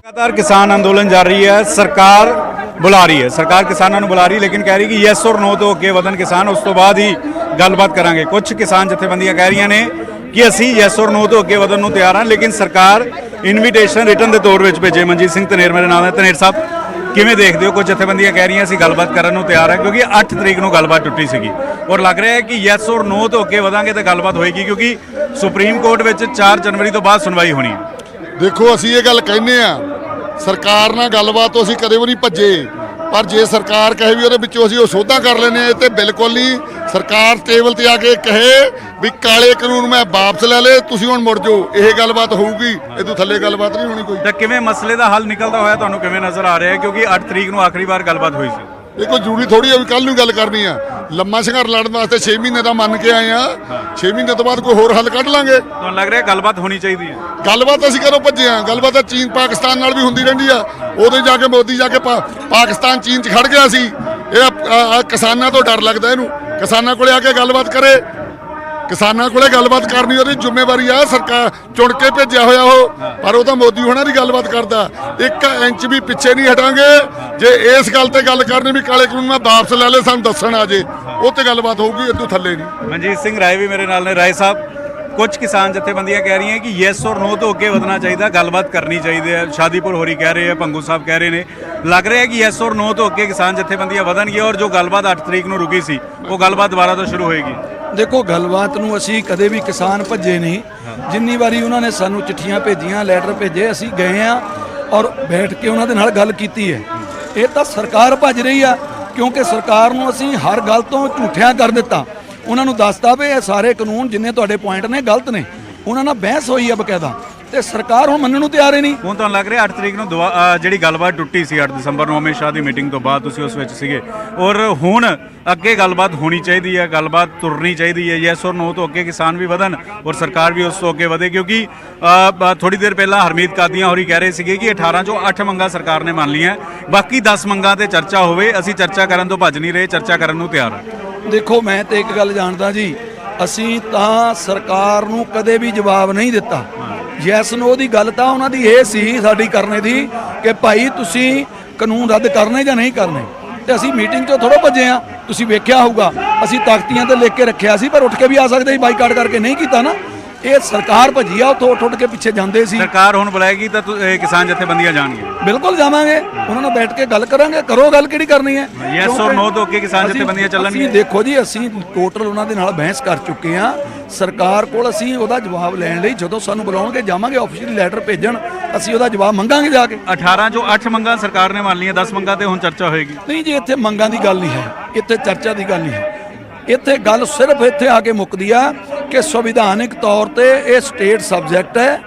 लगातार किसान अंदोलन जारी है, सरकार बुला रही है, सरकार किसानों को बुला रही है, लेकिन कह रही कि यस और नो तो अगे वधन किसान, उस तो बाद ही गलबात करांगे। कुछ किसान जथेबंदियां कह रही ने कि असी यस और नो तो अगे वधन नूं तैयार हाँ, लेकिन सरकार इनविटेशन रिटन के तौर पर भेजे। मनजीत सिंह धनेर मेरे नाम है। धनेर साहब किवें देखते हो, कुछ जथेबंदियां कह रही असी गलबात करन नूं तैयार है क्योंकि 8 तरीक नूं गलबात टुटी सीगी और लग रहा है कि यस और नो तो अगे वधांगे तो गलबात होएगी क्योंकि सुप्रीम कोर्ट में 4 जनवरी तो बाद सुनवाई होनी है। देखो असी ये गल कहने आ सरकार ਨਾਲ ਗੱਲਬਾਤ ਤੋਂ ਅਸੀਂ ਕਦੇ ਵੀ ਨਹੀਂ ਭੱਜੇ, ਪਰ ਜੇ ਸਰਕਾਰ ਕਹੇ ਵੀ ਉਹਦੇ ਵਿੱਚੋਂ ਅਸੀਂ ਉਹ ਸੋਧਾਂ ਕਰ ਲੈਨੇ ਆ ਤੇ ਬਿਲਕੁਲ ਨਹੀਂ। ਸਰਕਾਰ ਟੇਬਲ ਤੇ ਆ ਕੇ ਕਹੇ ਵੀ ਕਾਲੇ ਕਾਨੂੰਨ ਮੈਂ ਵਾਪਸ ਲੈ ਲਏ, ਤੁਸੀਂ ਹੁਣ ਮੁੜ ਜਾਓ, ਇਹ ਗੱਲਬਾਤ ਹੋਊਗੀ। ਇਹ ਤੋਂ ਥੱਲੇ ਗੱਲਬਾਤ ਨਹੀਂ ਹੋਣੀ ਕੋਈ। ਤਾਂ ਕਿਵੇਂ ਮਸਲੇ ਦਾ ਹੱਲ ਨਿਕਲਦਾ ਹੋਇਆ ਤੁਹਾਨੂੰ ਕਿਵੇਂ ਨਜ਼ਰ ਆ ਰਿਹਾ ਹੈ, ਕਿਉਂਕਿ 8 ਤਰੀਕ ਨੂੰ ਆਖਰੀ ਵਾਰ ਗੱਲਬਾਤ ਹੋਈ ਸੀ। ਇਹ ਕੋਈ ਜ਼ਰੂਰੀ ਥੋੜੀ ਆ ਵੀ ਕੱਲ ਨੂੰ ਗੱਲ ਕਰਨੀ ਆ। ਲੰਮਾ ਸੰਘਰਸ਼ ਲੜਨ ਵਾਸਤੇ 6 ਮਹੀਨੇ ਦਾ ਮੰਨ ਕੇ ਆਏ ਆ, 6 ਮਹੀਨੇ ਤੋਂ ਬਾਅਦ ਕੋਈ ਹੋਰ ਹੱਲ ਕੱਢ ਲਾਂਗੇ। ਤੁਹਾਨੂੰ ਲੱਗ ਰਿਹਾ ਗੱਲਬਾਤ ਹੋਣੀ ਚਾਹੀਦੀ ਹੈ? ਗੱਲਬਾਤ ਅਸੀਂ ਕਦੋਂ ਭੱਜੇ ਆ? ਗੱਲਬਾਤ ਤਾਂ ਚੀਨ ਪਾਕਿਸਤਾਨ ਨਾਲ ਵੀ ਹੁੰਦੀ ਰਹਿੰਦੀ ਆ। ਉਦੋਂ ਜਾ ਕੇ ਮੋਦੀ ਜਾ ਕੇ ਪਾਕਿਸਤਾਨ ਚੀਨ 'ਚ ਖੜ ਗਿਆ ਸੀ। ਇਹ ਕਿਸਾਨਾਂ ਤੋਂ ਡਰ ਲੱਗਦਾ ਇਹਨੂੰ। ਕਿਸਾਨਾਂ ਕੋਲੇ ਆ ਕੇ ਗੱਲਬਾਤ ਕਰੇ, ਕਿਸਾਨਾਂ ਕੋਲੇ ਗੱਲਬਾਤ ਕਰਨੀ ਉਹਦੀ ਜ਼ਿੰਮੇਵਾਰੀ ਆ। ਸਰਕਾਰ ਚੁਣ ਕੇ ਭੇਜਿਆ ਹੋਇਆ ਉਹ, ਪਰ ਉਹ ਤਾਂ ਮੋਦੀ ਹੋਣਾ ਦੀ ਗੱਲਬਾਤ ਕਰਦਾ। 1 ਇੰਚ ਵੀ ਪਿੱਛੇ ਨਹੀਂ ਹਟਾਂਗੇ। ਜੇ ਇਸ ਗੱਲ ਤੇ ਗੱਲ ਕਰਨੀ ਵੀ ਕਾਲੇ ਕਾਨੂੰਨ ਮੈਂ ਵਾਪਸ ਲੈ ਲੈ, ਸਾਨੂੰ ਦੱਸਣ ਆ ਜੇ, ਉਹ ਤੇ ਗੱਲਬਾਤ ਹੋਊਗੀ, ਇਦੋਂ ਥੱਲੇ ਨਹੀਂ। ਮਨਜੀਤ ਸਿੰਘ ਰਾਏ ਵੀ ਮੇਰੇ ਨਾਲ ਨੇ। ਰਾਏ ਸਾਹਿਬ कुछ किसान जथेबंदियां कह रही हैं कि येस और नो तो अगे वधना चाहिए, गलबात करनी चाहिए। शादीपुर होरी कह रहे हैं, भंगू साहब कह रहे हैं, लग रहा है कि येस और नो तो अगे किसान जथेबंदियां वधनगियां और जो गलबात 8 तरीक ਨੂੰ रुकी सी वो गलबात दोबारा तो शुरू होएगी। देखो गलबात ਨੂੰ ਅਸੀਂ ਕਦੇ ਵੀ ਕਿਸਾਨ ਭੱਜੇ ਨਹੀਂ। ਜਿੰਨੀ ਵਾਰੀ ਉਹਨਾਂ ਨੇ ਸਾਨੂੰ ਚਿੱਠੀਆਂ ਭੇਜੀਆਂ, ਲੈਟਰ ਭੇਜੇ, ਅਸੀਂ ਗਏ ਆ ਔਰ ਬੈਠ ਕੇ ਉਹਨਾਂ ਦੇ ਨਾਲ ਗੱਲ ਕੀਤੀ ਹੈ। ਇਹ ਤਾਂ ਸਰਕਾਰ ਭੱਜ ਰਹੀ ਆ ਕਿਉਂਕਿ ਸਰਕਾਰ ਨੂੰ ਅਸੀਂ ਹਰ ਗੱਲ ਤੋਂ ਝੂਠਿਆਂ ਕਰ ਦਿੱਤਾ। ਉਹਨਾਂ ਨੂੰ ਦੱਸਤਾ ਵੀ ਇਹ ਸਾਰੇ ਕਾਨੂੰਨ ਜਿੰਨੇ ਤੁਹਾਡੇ ਪੁਆਇੰਟ ਨੇ ਗਲਤ ਨੇ। ਉਹਨਾਂ ਨਾਲ ਬਹਿਸ ਹੋਈ ਆ ਬਕਾਇਦਾ ਤੇ ਸਰਕਾਰ ਹੁਣ ਮੰਨਣ ਨੂੰ ਤਿਆਰ ਹੀ ਨਹੀਂ। ਹੁਣ ਤੁਹਾਨੂੰ ਲੱਗ ਰਿਹਾ 8 ਤਰੀਕ ਨੂੰ ਜਿਹੜੀ ਗੱਲਬਾਤ ਟੁੱਟੀ ਸੀ 8 ਦਸੰਬਰ ਨੂੰ ਅਮਿਤ ਸ਼ਾਹ ਦੀ ਮੀਟਿੰਗ ਤੋਂ ਬਾਅਦ ਤੁਸੀਂ ਉਸ ਵਿੱਚ ਸੀਗੇ ਔਰ ਹੁਣ ਅੱਗੇ ਗੱਲਬਾਤ ਹੋਣੀ ਚਾਹੀਦੀ ਹੈ, ਗੱਲਬਾਤ ਤੁਰਨੀ ਚਾਹੀਦੀ ਹੈ। ਯੈਸ ਔਰ ਨੋ ਤੋਂ ਅੱਗੇ ਕਿਸਾਨ ਵੀ ਵਧਣ ਔਰ ਸਰਕਾਰ ਵੀ ਉਸ ਤੋਂ ਅੱਗੇ ਵਧੇ ਕਿਉਂਕਿ ਥੋੜੀ ਦੇਰ ਪਹਿਲਾਂ ਹਰਮੀਤ ਕਾਦੀਆਂ ਹੋਰੀ ਕਹਿ ਰਹੇ ਸੀਗੇ ਕਿ 18 ਚੋਂ 8 ਮੰਗਾਂ ਸਰਕਾਰ ਨੇ ਮੰਨ ਲਈਆਂ, ਬਾਕੀ 10 ਮੰਗਾਂ ਤੇ ਚਰਚਾ ਹੋਵੇ। ਅਸੀਂ ਚਰਚਾ ਕਰਨ ਤੋਂ ਭੱਜ ਨਹੀਂ ਰਹੇ, ਚਰਚਾ ਕਰਨ ਨੂੰ ਤਿਆਰ ਹਾਂ। ਦੇਖੋ ਮੈਂ ਤੇ ਇੱਕ ਗੱਲ ਜਾਣਦਾ ਜੀ, ਅਸੀਂ ਤਾਂ ਸਰਕਾਰ ਨੂੰ ਕਦੇ ਵੀ ਜਵਾਬ ਨਹੀਂ ਦਿੱਤਾ। ਯੈਸ ਨੋ ਦੀ ਗੱਲ ਤਾਂ ਉਹਨਾਂ ਦੀ ਇਹ ਸੀ ਸਾਡੀ ਕਰਨੇ ਦੀ ਕਿ ਭਾਈ ਤੁਸੀਂ ਕਾਨੂੰਨ ਰੱਦ ਕਰਨੇ ਜਾਂ ਨਹੀਂ ਕਰਨੇ, ਤੇ ਅਸੀਂ ਮੀਟਿੰਗ 'ਚੋਂ ਥੋੜ੍ਹਾ ਭੱਜੇ ਆ। ਤੁਸੀਂ ਵੇਖਿਆ ਹੋਊਗਾ ਅਸੀਂ ਤਖਤੀਆਂ ਤੇ ਲਿਖ ਕੇ ਰੱਖਿਆ ਸੀ, ਪਰ ਉੱਠ ਕੇ ਵੀ ਆ ਸਕਦੇ ਸੀ, ਬਾਈਕਾਟ ਕਰਕੇ ਨਹੀਂ ਕੀਤਾ ਨਾ। ਇਹ ਸਰਕਾਰ ਭੱਜੀ ਆ, ਉੱਥੋਂ ਉੱਠ ਕੇ ਪਿੱਛੇ ਜਾਂਦੇ ਸੀ। ਸਰਕਾਰ ਹੁਣ ਬੁਲਾਏਗੀ ਤਾਂ ਇਹ ਕਿਸਾਨ ਜਥੇਬੰਦੀਆਂ ਜਾਣਗੇ? ਬਿਲਕੁਲ ਜਾਵਾਂਗੇ, ਉਹਨਾਂ ਨਾਲ ਬੈਠ ਕੇ ਗੱਲ ਕਰਾਂਗੇ। ਕਰੋ ਗੱਲ, ਕਿਹੜੀ ਕਰਨੀ ਹੈ? ਯੈਸ ਔਰ ਨੋ ਤੋਂ ਅੱਗੇ ਕਿਸਾਨ ਜਥੇਬੰਦੀਆਂ ਚੱਲਣਗੀਆਂ? ਅਸੀਂ ਦੇਖੋ ਜੀ, ਅਸੀਂ ਟੋਟਲ ਉਹਨਾਂ ਦੇ ਨਾਲ ਬਹਿਸ ਕਰ ਚੁੱਕੇ ਹਾਂ। ਸਰਕਾਰ ਕੋਲ ਅਸੀਂ ਉਹਦਾ ਜਵਾਬ ਲੈਣ ਲਈ ਜਦੋਂ ਸਾਨੂੰ ਬੁਲਾਉਣਗੇ ਜਾਵਾਂਗੇ, ਆਫੀਸ਼ੀਅਲੀ ਲੈਟਰ ਭੇਜਣ, ਅਸੀਂ ਉਹਦਾ ਜਵਾਬ ਮੰਗਾਂਗੇ ਜਾ ਕੇ। 18 ਚੋਂ 8 ਮੰਗਾਂ ਸਰਕਾਰ ਨੇ ਮੰਨ ਲਈਆਂ, 10 ਮੰਗਾਂ ਤੇ ਹੁਣ ਚਰਚਾ ਹੋਏਗੀ। ਨਹੀਂ ਜੀ, ਇੱਥੇ ਮੰਗਾਂ ਦੀ ਗੱਲ ਨਹੀਂ ਹੈ, ਇੱਥੇ ਚਰਚਾ ਦੀ ਗੱਲ ਨਹੀਂ ਹੈ। ਇੱਥੇ ਗੱਲ ਸਿਰਫ ਇੱਥੇ ਆ ਕੇ ਮੁੱਕਦੀ ਆ ਕਿ ਸੰਵਿਧਾਨਿਕ ਤੌਰ ਤੇ ਇਹ ਸਟੇਟ ਸਬਜੈਕਟ ਹੈ।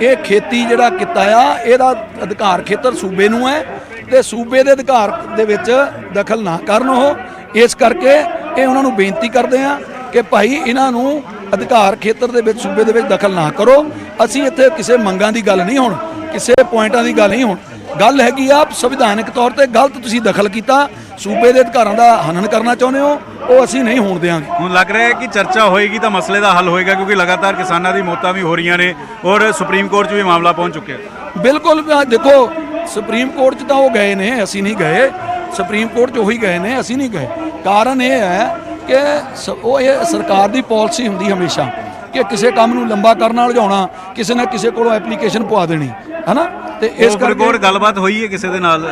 ਇਹ ਖੇਤੀ ਜਿਹੜਾ ਕਿੱਤਾ ਆ, ਇਹਦਾ ਅਧਿਕਾਰ ਖੇਤਰ ਸੂਬੇ ਨੂੰ ਹੈ ਤੇ ਸੂਬੇ ਦੇ ਅਧਿਕਾਰ ਦੇ ਵਿੱਚ ਦਖਲ ਨਾ ਕਰਨ ਉਹ। ਇਸ ਕਰਕੇ ਇਹ ਉਹਨਾਂ ਨੂੰ ਬੇਨਤੀ ਕਰਦੇ ਆ ਕਿ ਭਾਈ ਇਹਨਾਂ ਨੂੰ ਅਧਿਕਾਰ ਖੇਤਰ ਦੇ ਵਿੱਚ ਸੂਬੇ ਦੇ ਵਿੱਚ ਦਖਲ ਨਾ ਕਰੋ। ਅਸੀਂ ਇੱਥੇ ਕਿਸੇ ਮੰਗਾਂ ਦੀ ਗੱਲ ਨਹੀਂ, ਹੁਣ ਕਿਸੇ ਪੁਆਇੰਟਾਂ ਦੀ ਗੱਲ ਨਹੀਂ, ਹੁਣ ਗੱਲ ਹੈਗੀ ਆ ਸੰਵਿਧਾਨਿਕ ਤੌਰ ਤੇ ਗਲਤ ਤੁਸੀਂ ਦਖਲ ਕੀਤਾ, ਸੂਬੇ ਦੇ ਅਧਿਕਾਰਾਂ ਦਾ ਹਨਨ ਕਰਨਾ ਚਾਹੁੰਦੇ ਹੋ, ਉਹ ਅਸੀਂ ਨਹੀਂ ਹੋਣ ਦੇਵਾਂਗੇ। ਹੁਣ ਲੱਗ ਰਿਹਾ ਹੈ ਕਿ ਚਰਚਾ ਹੋਏਗੀ ਤਾਂ ਮਸਲੇ ਦਾ ਹੱਲ ਹੋਏਗਾ, ਕਿਉਂਕਿ ਲਗਾਤਾਰ ਕਿਸਾਨਾਂ ਦੀ ਮੌਤਾਂ ਵੀ ਹੋ ਰਹੀਆਂ ਨੇ ਔਰ ਸੁਪਰੀਮ ਕੋਰਟ 'ਚ ਵੀ ਮਾਮਲਾ ਪਹੁੰਚ ਚੁੱਕਿਆ। ਬਿਲਕੁਲ, ਦੇਖੋ ਸੁਪਰੀਮ ਕੋਰਟ 'ਚ ਤਾਂ ਉਹ ਗਏ ਨੇ, ਅਸੀਂ ਨਹੀਂ ਗਏ। ਸੁਪਰੀਮ ਕੋਰਟ 'ਚ ਉਹੀ ਗਏ ਨੇ, ਅਸੀਂ ਨਹੀਂ ਗਏ। ਕਾਰਨ ਇਹ ਹੈ ਕਿ ਇਹ ਸਰਕਾਰ ਦੀ ਪਾਲਿਸੀ ਹੁੰਦੀ ਹਮੇਸ਼ਾ ਕਿ ਕਿਸੇ ਕੰਮ ਨੂੰ ਲੰਬਾ ਕਰਨਾ, ਉਲਝਾਉਣਾ, ਕਿਸੇ ਨਾ ਕਿਸੇ ਕੋਲੋਂ ਐਪਲੀਕੇਸ਼ਨ ਪਵਾ ਦੇਣੀ, ਹਨਾ। ਤੇ ਇਸ ਕਰਕੇ ਗੱਲਬਾਤ ਹੋਈ ਹੈ ਕਿਸੇ ਦੇ ਨਾਲ,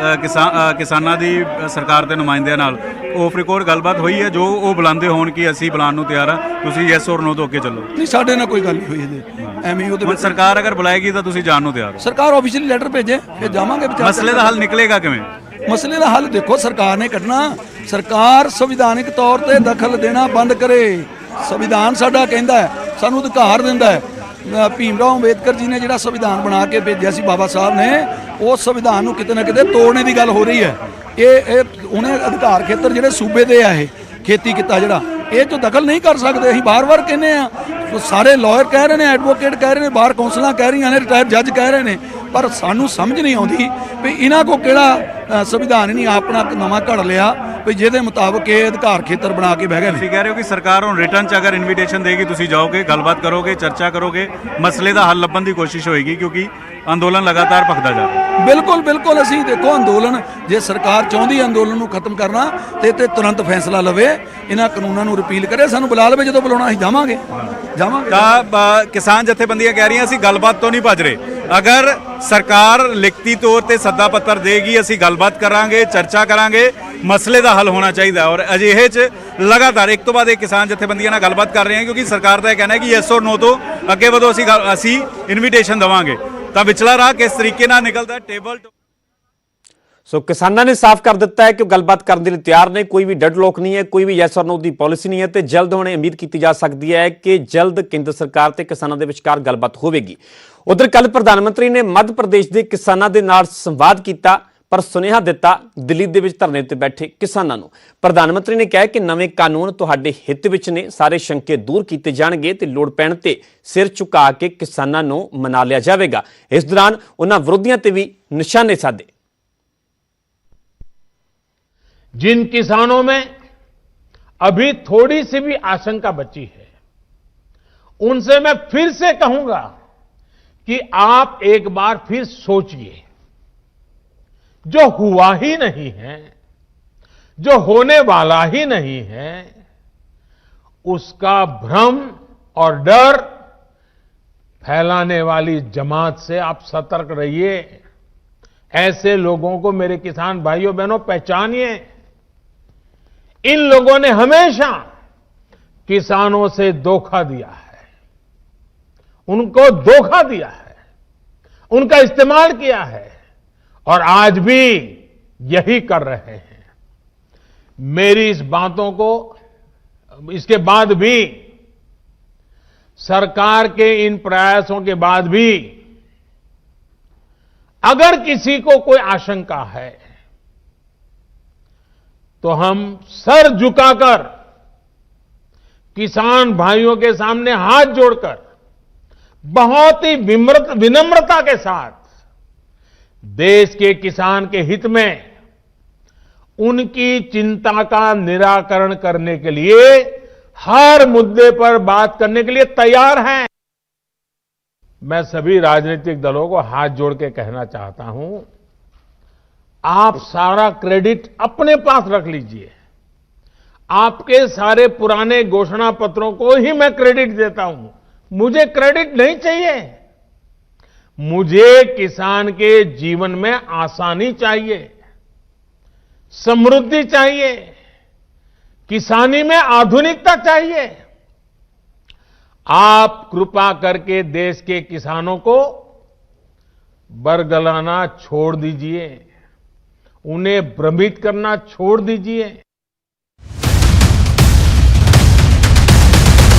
ਕਿਸਾਨਾਂ ਦੀ ਸਰਕਾਰ ਦੇ ਨੁਮਾਇੰਦਿਆਂ ਨਾਲ ਆਫ ਰਿਕਾਰਡ ਗੱਲਬਾਤ ਹੋਈ ਹੈ, ਜੋ ਉਹ ਬੁਲਾਉਂਦੇ ਹੋਣ ਕਿ ਅਸੀਂ ਬੁਲਾਉਣ ਨੂੰ ਤਿਆਰ ਹਾਂ, ਤੁਸੀਂ ਯੈਸ ਔਰ ਨੋ ਤੋਂ ਅੱਗੇ ਚੱਲੋ? ਨਹੀਂ, ਸਾਡੇ ਨਾਲ ਕੋਈ ਗੱਲ ਨਹੀਂ ਹੋਈ ਇਹਦੇ, ਐਵੇਂ ਉਹਦੇ ਵਿੱਚ। ਸਰਕਾਰ ਅਗਰ ਬੁਲਾਏਗੀ ਤਾਂ ਤੁਸੀਂ ਜਾਣ ਨੂੰ ਤਿਆਰ ਹੋ? ਸਰਕਾਰ ਆਫੀਸ਼ੀਅਲੀ ਲੈਟਰ ਭੇਜੇ, ਫਿਰ ਜਾਵਾਂਗੇ। ਮਸਲੇ ਦਾ ਹੱਲ ਨਿਕਲੇਗਾ ਕਿਵੇਂ? ਮਸਲੇ ਦਾ ਹੱਲ ਦੇਖੋ ਸਰਕਾਰ ਨੇ ਕੱਢਣਾ। ਸਰਕਾਰ ਸੰਵਿਧਾਨਿਕ ਤੌਰ ਤੇ ਦਖਲ ਦੇਣਾ ਬੰਦ ਕਰੇ। ਸੰਵਿਧਾਨ ਸਾਡਾ ਕਹਿੰਦਾ ਹੈ, ਸਾਨੂੰ ਅਧਿਕਾਰ ਦਿੰਦਾ ਹੈ। ਭੀਮ ਰਾਓ ਅੰਬੇਦਕਰ ਜੀ ਨੇ ਜਿਹੜਾ ਸੰਵਿਧਾਨ ਬਣਾ ਕੇ ਭੇਜਿਆ ਸੀ ਬਾਬਾ ਸਾਹਿਬ ਨੇ, ਉਸ ਸੰਵਿਧਾਨ ਨੂੰ ਕਿਤੇ ਨਾ ਕਿਤੇ ਤੋੜਨੇ ਦੀ ਗੱਲ ਹੋ ਰਹੀ ਹੈ। ਇਹ ਉਹਨੇ ਅਧਿਕਾਰ ਖੇਤਰ ਜਿਹੜੇ ਸੂਬੇ ਦੇ ਆ, ਇਹ ਖੇਤੀ ਕੀਤਾ ਜਿਹੜਾ, ਇਹ ਤੋਂ ਦਖਲ ਨਹੀਂ ਕਰ ਸਕਦੇ। ਅਸੀਂ ਬਾਰ-ਬਾਰ ਕਹਿੰਦੇ ਆ, ਸਾਰੇ ਲਾਇਰ ਕਹਿ ਰਹੇ ਨੇ, ਐਡਵੋਕੇਟ ਕਹਿ ਰਹੇ ਨੇ, ਬਾਰ ਕੌਂਸਲਾਂ ਕਹਿ ਰਹੀਆਂ ਨੇ, ਰਿਟਾਇਰ ਜੱਜ ਕਹਿ ਰਹੇ ਨੇ, ਪਰ ਸਾਨੂੰ ਸਮਝ ਨਹੀਂ ਆਉਂਦੀ ਵੀ ਇਹਨਾਂ ਕੋ ਕਿਹੜਾ ਸੰਵਿਧਾਨ ਹੀ ਨਹੀਂ ਆਪਣਾ ਨਵਾਂ ਘੜ ਲਿਆ ਵੀ ਜਿਹਦੇ ਮੁਤਾਬਕ ਇਹ ਅਧਿਕਾਰ ਖੇਤਰ ਬਣਾ ਕੇ ਬਹਿ ਗਏ ਨੇ। ਤੁਸੀਂ ਕਹਿ ਰਹੇ ਹੋ ਕਿ ਸਰਕਾਰ ਹੁਣ ਰਿਟਰਨ 'ਚ ਅਗਰ ਇਨਵੀਟੇਸ਼ਨ ਦੇਗੀ, ਤੁਸੀਂ ਜਾਓਗੇ, ਗੱਲਬਾਤ ਕਰੋਗੇ, ਚਰਚਾ ਕਰੋਗੇ, ਮਸਲੇ ਦਾ ਹੱਲ ਲੱਭਣ ਦੀ ਕੋਸ਼ਿਸ਼ ਹੋਏਗੀ, ਕਿਉਂਕਿ ਅੰਦੋਲਨ ਲਗਾਤਾਰ ਭਖਦਾ ਜਾ ਰਿਹਾ। ਬਿਲਕੁਲ ਬਿਲਕੁਲ, ਅਸੀਂ ਦੇਖੋ ਅੰਦੋਲਨ, ਜੇ ਸਰਕਾਰ ਚਾਹੁੰਦੀ ਅੰਦੋਲਨ ਨੂੰ ਖਤਮ ਕਰਨਾ ਤੇ ਤੁਰੰਤ ਫੈਸਲਾ ਲਵੇ, ਇਹਨਾਂ ਕਾਨੂੰਨਾਂ ਨੂੰ ਰਿਪੀਲ ਕਰੇ, ਸਾਨੂੰ ਬੁਲਾ ਲਵੇ, ਜਦੋਂ ਬੁਲਾਉਣਾ ਅਸੀਂ ਜਾਵਾਂਗੇ। ਤਾਂ ਕਿਸਾਨ ਜਥੇਬੰਦੀਆਂ ਕਹਿ ਰਹੀਆਂ ਅਸੀਂ ਗੱਲਬਾਤ ਤੋਂ ਨਹੀਂ ਭੱਜ ਰਹੇ, ਅਗਰ ਸਰਕਾਰ ਲਿਖਤੀ ਤੌਰ ਤੇ ਸੱਦਾ ਪੱਤਰ ਦੇਗੀ, ਅਸੀਂ ਗੱਲਬਾਤ ਕਰਾਂਗੇ, ਚਰਚਾ ਕਰਾਂਗੇ, ਮਸਲੇ ਦਾ ਹੱਲ ਹੋਣਾ ਚਾਹੀਦਾ। ਔਰ ਅਜਿਹੇ 'ਚ ਲਗਾਤਾਰ ਇੱਕ ਤੋਂ ਬਾਅਦ ਇੱਕ ਕਿਸਾਨ ਜਥੇਬੰਦੀਆਂ ਨਾਲ ਗੱਲਬਾਤ ਕਰ ਰਹੇ ਹਾਂ, ਕਿਉਂਕਿ ਸਰਕਾਰ ਦਾ ਇਹ ਕਹਿਣਾ ਹੈ ਕਿ ਯੈਸ ਔਰ ਨੋ ਤੋਂ ਅੱਗੇ ਵਧੋ, ਅਸੀਂ ਇਨਵੀਟੇਸ਼ਨ ਦੇਵਾਂਗੇ। ਤਾਂ ਵਿਚਲਾ ਰਾਹ ਕਿਸ ਤਰੀਕੇ ਨਾਲ ਨਿਕਲਦਾ ਟੇਬਲ। ਸੋ ਕਿਸਾਨਾਂ ਨੇ ਸਾਫ਼ ਕਰ ਦਿੱਤਾ ਹੈ ਕਿ ਉਹ ਗੱਲਬਾਤ ਕਰਨ ਦੇ ਲਈ ਤਿਆਰ ਨੇ, ਕੋਈ ਵੀ ਡੈਡਲੌਕ ਨਹੀਂ ਹੈ, ਕੋਈ ਵੀ ਯੈਸ ਔਰ ਨੋ ਦੀ ਪਾਲਿਸੀ ਨਹੀਂ ਹੈ ਤੇ ਜਲਦ ਹੁਣ ਉਮੀਦ ਕੀਤੀ ਜਾ ਸਕਦੀ ਹੈ ਕਿ ਜਲਦ ਕੇਂਦਰ ਸਰਕਾਰ ਤੇ ਕਿਸਾਨਾਂ ਦੇ ਵਿਚਕਾਰ ਗੱਲਬਾਤ ਹੋਵੇਗੀ। ਉਧਰ ਕੱਲ ਪ੍ਰਧਾਨ ਮੰਤਰੀ ਨੇ ਮੱਧ ਪ੍ਰਦੇਸ਼ ਦੇ ਕਿਸਾਨਾਂ ਦੇ ਨਾਲ ਸੰਵਾਦ ਕੀਤਾ, ਪਰ ਸੁਨੇਹਾ ਦਿੱਤਾ ਦਿੱਲੀ ਦੇ ਵਿੱਚ ਧਰਨੇ ਤੇ ਬੈਠੇ ਕਿਸਾਨਾਂ ਨੂੰ। ਪ੍ਰਧਾਨ ਮੰਤਰੀ ਨੇ ਕਿਹਾ ਕਿ ਨਵੇਂ ਕਾਨੂੰਨ ਤੁਹਾਡੇ ਹਿੱਤ ਵਿੱਚ ਨੇ, ਸਾਰੇ ਸ਼ੰਕੇ ਦੂਰ ਕੀਤੇ ਜਾਣਗੇ ਤੇ ਲੋੜ ਪੈਣ ਤੇ ਸਿਰ ਝੁਕਾ ਕੇ ਕਿਸਾਨਾਂ ਨੂੰ ਮਨਾ ਲਿਆ ਜਾਵੇਗਾ। ਇਸ ਦੌਰਾਨ ਉਹਨਾਂ ਵਿਰੋਧੀਆਂ ਤੇ ਵੀ ਨਿਸ਼ਾਨੇ ਸਾਧੇ। जिन किसानों में अभी थोड़ी सी भी आशंका बची है, उनसे मैं फिर से कहूंगा कि आप एक बार फिर सोचिए। जो हुआ ही नहीं है, जो होने वाला ही नहीं है, उसका भ्रम और डर फैलाने वाली जमात से आप सतर्क रहिए। ऐसे लोगों को मेरे किसान भाइयों बहनों पहचानिए। इन लोगों ने हमेशा किसानों से धोखा दिया है, उनको धोखा दिया है, उनका इस्तेमाल किया है और आज भी यही कर रहे हैं। मेरी इस बातों को, इसके बाद भी, सरकार के इन प्रयासों के बाद भी अगर किसी को कोई आशंका है तो हम सर झुकाकर किसान भाइयों के सामने हाथ जोड़कर बहुत ही विनम्रता के साथ देश के किसान के हित में उनकी चिंता का निराकरण करने के लिए हर मुद्दे पर बात करने के लिए तैयार हैं। मैं सभी राजनीतिक दलों को हाथ जोड़ के कहना चाहता हूं, आप सारा क्रेडिट अपने पास रख लीजिए। आपके सारे पुराने घोषणा पत्रों को ही मैं क्रेडिट देता हूं, मुझे क्रेडिट नहीं चाहिए। मुझे किसान के जीवन में आसानी चाहिए, समृद्धि चाहिए, किसानी में आधुनिकता चाहिए। आप कृपा करके देश के किसानों को बरगलाना छोड़ दीजिए, उन्हें भ्रमित करना छोड़ दीजिए।